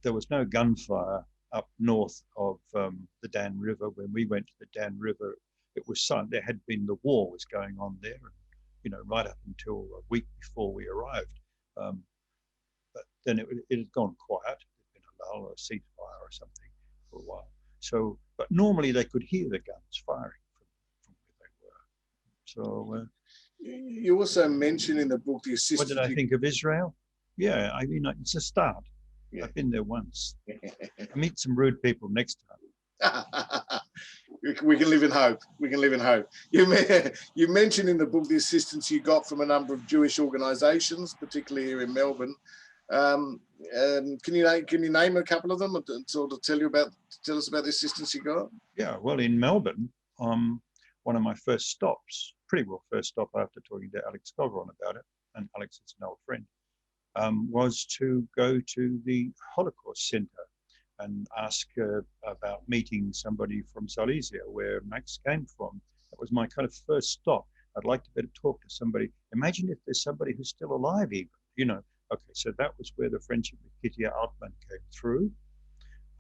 There was no gunfire up north of the Dan River. When we went to the Dan River, it was silent. There had been, the war was going on there, and, you know, right up until a week before we arrived. But then it had gone quiet. There'd been a lull, a ceasefire or something for a while. So, but normally they could hear the guns firing from where they were. So, You also mention in the book the assistance. what did I think of Israel? Yeah, I mean, it's a start. Yeah. I've been there once. I meet some rude people next time. We can live in hope. We can live in hope. You mentioned in the book the assistance you got from a number of Jewish organisations, particularly here in Melbourne. Can you name a couple of them and sort of tell us about the assistance you got? Yeah, well, in Melbourne, one of my first stops, pretty well first stop after talking to Alex Coveron about it, and Alex is an old friend, was to go to the Holocaust Centre and ask about meeting somebody from Silesia, where Max came from. That was my kind of first stop. I'd like to better talk to somebody. Imagine if there's somebody who's still alive even, you know. Okay, so that was where the friendship with Kitty Altman came through.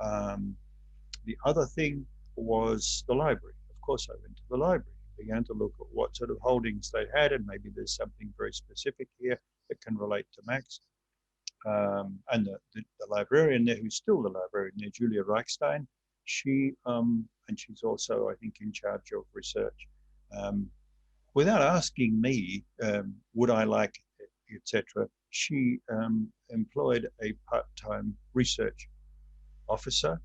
The other thing was the library. Of course, I went to the library, began to look at what sort of holdings they had, and maybe there's something very specific here that can relate to Max. And the librarian there, who's still the librarian there, Julia Reichstein, and she's also, I think, in charge of research. Without asking me, would I like it, etc., she employed a part-time research officer,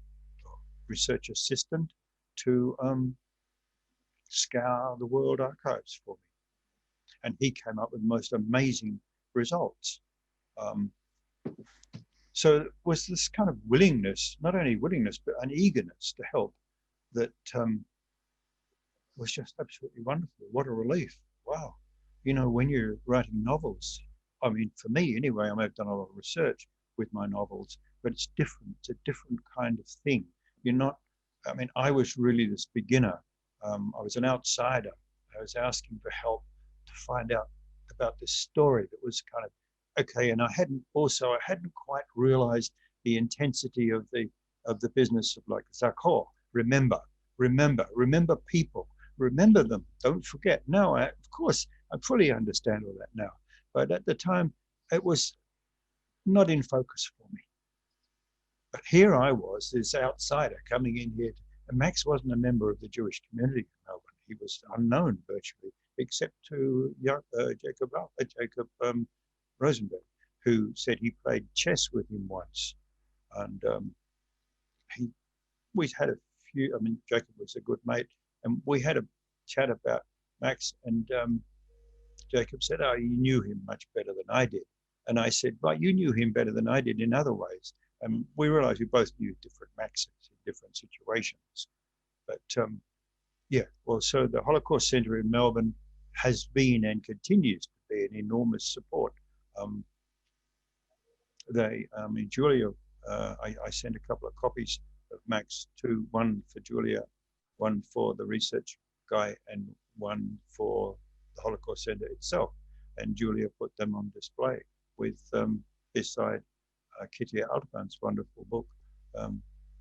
research assistant, to scour the World Archives for me. And he came up with the most amazing results. So it was this kind of willingness, not only willingness, but an eagerness to help that was just absolutely wonderful. What a relief. Wow. You know, when you're writing novels, I mean, for me anyway, I've done a lot of research with my novels, but it's different. It's a different kind of thing. You're not, I mean, I was really this beginner. I was an outsider. I was asking for help to find out about this story that was kind of, okay, and I hadn't quite realized the intensity of the business of, like, Zachor. Remember people, remember them, don't forget. Now, of course, I fully understand all that now, but at the time, it was not in focus for me. But here I was, this outsider coming in here, and Max wasn't a member of the Jewish community in Melbourne. He was unknown virtually, except to Jacob Rosenberg, who said he played chess with him once. And we had a few, I mean, Jacob was a good mate, and we had a chat about Max, and Jacob said, oh, you knew him much better than I did. And I said, but you knew him better than I did in other ways. And we realized we both knew different Maxes in different situations. But yeah, well, so the Holocaust Centre in Melbourne has been and continues to be an enormous support. Julia, I sent a couple of copies of Max, one for Julia, one for the research guy, and one for the Holocaust Centre itself. And Julia put them on display with beside Kitty Altman's wonderful book,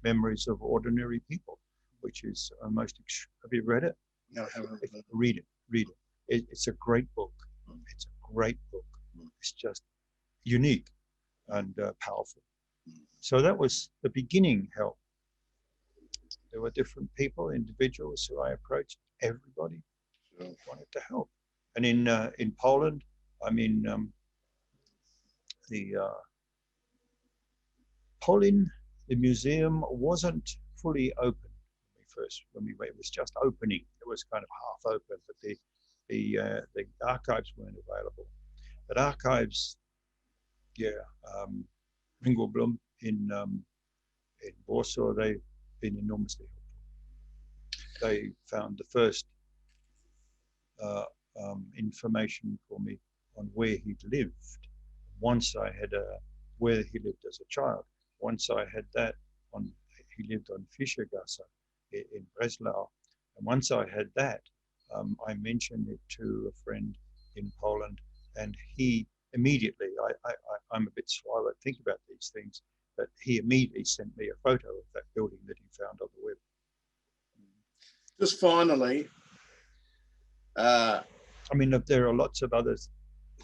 Memories of Ordinary People, which is have you read it? No, I haven't. Read it. It's a great book. It's a great book. It's just unique and powerful. So that was the beginning help. There were different people, individuals who I approached. Everybody wanted to help. And in Poland, I mean, Polin, the museum wasn't fully open when we went. It was just opening. It was kind of half open, but the archives weren't available. But archives, yeah, Ringelblum in Warsaw, they've been enormously helpful. They found the first information for me on where he'd lived. Once I had where he lived as a child. Once I had that, he lived on Fischergasse, in Breslau. And once I had that, I mentioned it to a friend in Poland, and he immediately, I'm a bit slow at thinking about these things, but he immediately sent me a photo of that building that he found on the web. Just finally, I mean, there are lots of others.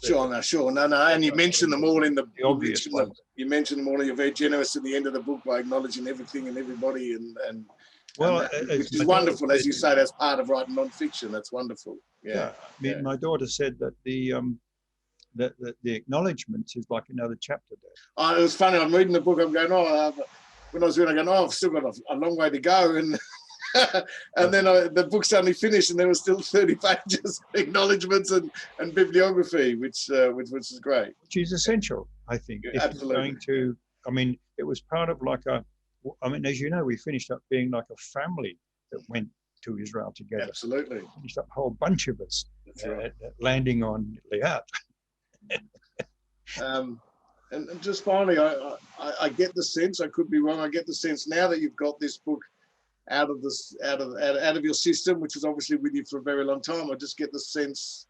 Sure, and you mentioned them all in the obvious ones. You mentioned them all. You're very generous at the end of the book by acknowledging everything and everybody, and well, which is wonderful, as you say. That's part of writing non-fiction. That's wonderful. Yeah. I mean, my daughter said that the acknowledgements is like another chapter there. Oh, it was funny. I'm reading the book. I'm going, when I was reading, I'm going, I've still got a long way to go, and and then the book suddenly finished, and there were still 30 pages of acknowledgements and bibliography, which is great. Which is essential, I think. Yeah, if absolutely. You're going to, I mean, it was part of like I mean, as you know, we finished up being like a family that went to Israel together. Absolutely. Finished up a whole bunch of us right. landing on Liat. And just finally, I get the sense, I could be wrong, I get the sense now that you've got this book out of your system, which was obviously with you for a very long time, I just get the sense,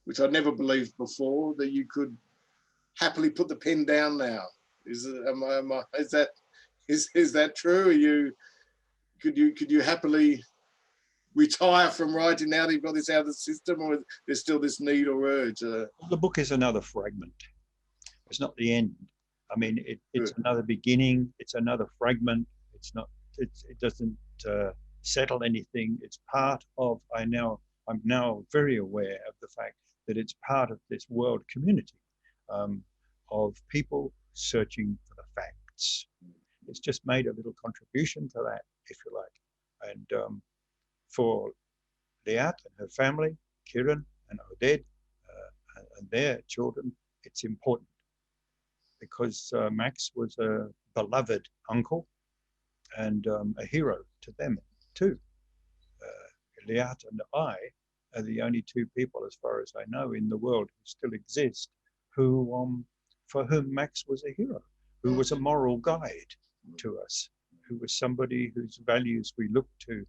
which I never believed before, that you could happily put the pen down now. Is that true? Could you happily retire from writing now that you've got this out of the system, or there's still this need or urge? Well, the book is another fragment. It's not the end. I mean, it's another beginning. It's another fragment. It's not. It doesn't settle anything. It's part of. I'm now very aware of the fact that it's part of this world community of people searching for the facts. It's just made a little contribution to that, if you like. And for Liat and her family, Kieran and Oded and their children, it's important because Max was a beloved uncle and a hero to them too. Liat and I are the only two people, as far as I know, in the world who still exist, for whom Max was a hero, who was a moral guide to us, who was somebody whose values we look to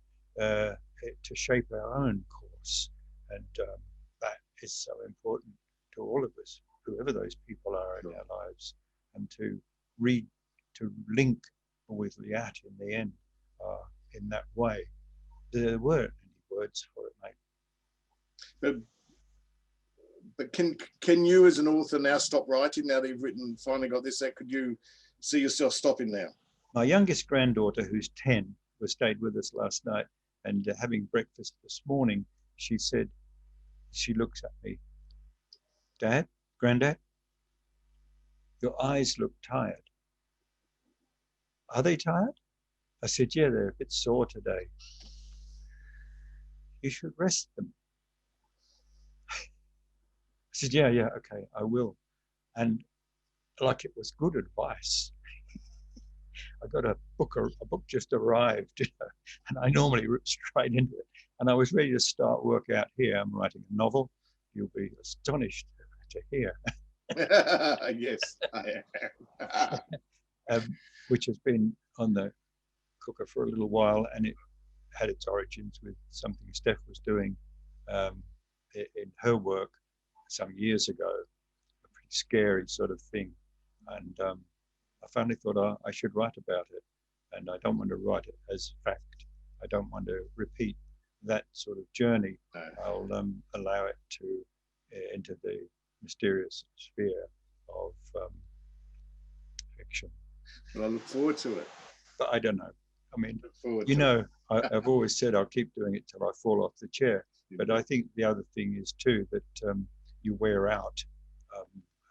shape our own course. And that is so important to all of us, whoever those people are in our lives, and to link with Liat in the end in that way. There weren't any words for it, mate. But can you as an author now stop writing now that you've finally got this out? Could you see yourself stopping now? My youngest granddaughter, who's 10, who stayed with us last night, and having breakfast this morning, she said, she looks at me, Dad, Granddad, your eyes look tired. Are they tired? I said, yeah, they're a bit sore today. You should rest them. I said, yeah, okay, I will. And like it was good advice. I got a book just arrived, and I normally rip straight into it. And I was ready to start work out here. I'm writing a novel. You'll be astonished to hear. Yes, I am. Which has been on the cooker for a little while, and it had its origins with something Steph was doing in her work some years ago, a pretty scary sort of thing. And I finally thought I should write about it, and I don't want to write it as fact. I don't want to repeat that sort of journey. I'll allow it to enter the mysterious sphere of fiction. Well, I look forward to it. But I don't know. I mean, you know, I've always said I'll keep doing it till I fall off the chair. But I think the other thing is too that you wear out,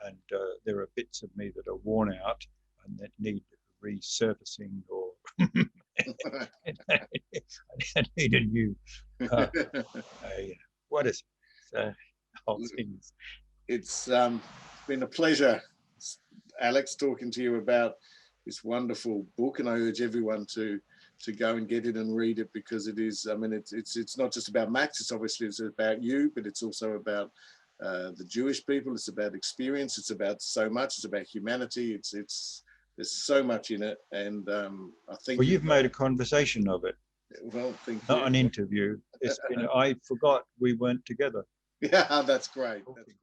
and there are bits of me that are worn out and that need resurfacing, or I need a new. What is it? Whole things. It's been a pleasure, Alex, talking to you about this wonderful book, and I urge everyone to go and get it and read it, because it is. I mean, it's not just about Max. It's obviously about you, but it's also about the Jewish people. It's about experience. It's about so much. It's about humanity. There's so much in it, and I think. Well, you've made a conversation of it. Well, thank you. Not an interview. It's been, I forgot we weren't together. Yeah, that's great. That's great.